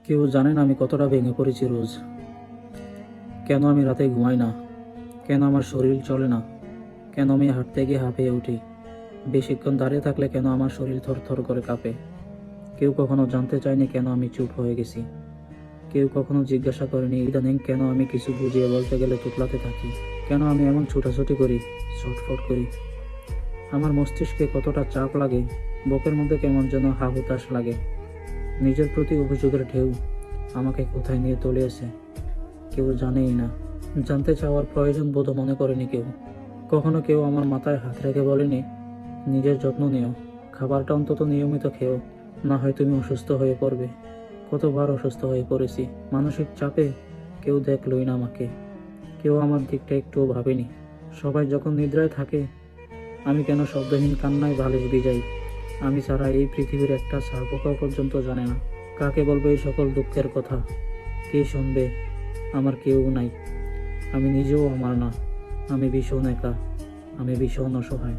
কেউ জানে না আমি কতটা ভেঙে পড়েছি রোজ। কেন আমি রাতে ঘুমাই না, কেন আমার শরীর চলে না, কেন আমি হাঁটতে গিয়ে হাঁপিয়ে উঠি, বেশিক্ষণ দাঁড়িয়ে থাকলে কেন আমার শরীর থরথর করে কাঁপে। কেউ কখনো জানতে চায়নি কেন আমি চুপ হয়ে গেছি। কেউ কখনো জিজ্ঞাসা করেনি ইদানিং কেন আমি কিছু বুঝিয়ে বলতে গেলে তুতলাতে থাকি, কেন আমি এমন ছুটাছুটি করি, ছটফট করি। আমার মস্তিষ্কে কতটা চাপ লাগে, বুকের মধ্যে কেমন যেন হাহুতাশ লাগে। নিজের প্রতি অভিযোগের ঢেউ আমাকে কোথায় নিয়ে তলিয়েছে কেউ জানেই না। জানতে চাওয়ার প্রয়োজন বোধ মনে করেনি কেউ। কখনো কেউ আমার মাথায় হাত রেখে বলেনি নিজের যত্ন নিও, খাবারটা অন্তত নিয়মিত খেও, না হয় তুমি অসুস্থ হয়ে পড়বে। কতবার অসুস্থ হয়ে পড়েছি মানসিক চাপে, কেউ দেখলই না আমাকে, কেউ আমার দিকটা একটুও ভাবেনি। সবাই যখন নিদ্রায় থাকে আমি কেন শব্দহীন কান্নায় বালিশ ভিজাই। আমি ছাড়া এই পৃথিবীর একটা ছারপোকাও পর্যন্ত জানে না কাকে বলবো এই সকল দুঃখের কথা। কে শুনবে? আমার কেউ নাই, আমি নিজেও আমার না। আমি ভীষণ একা, আমি ভীষণ অসহায়।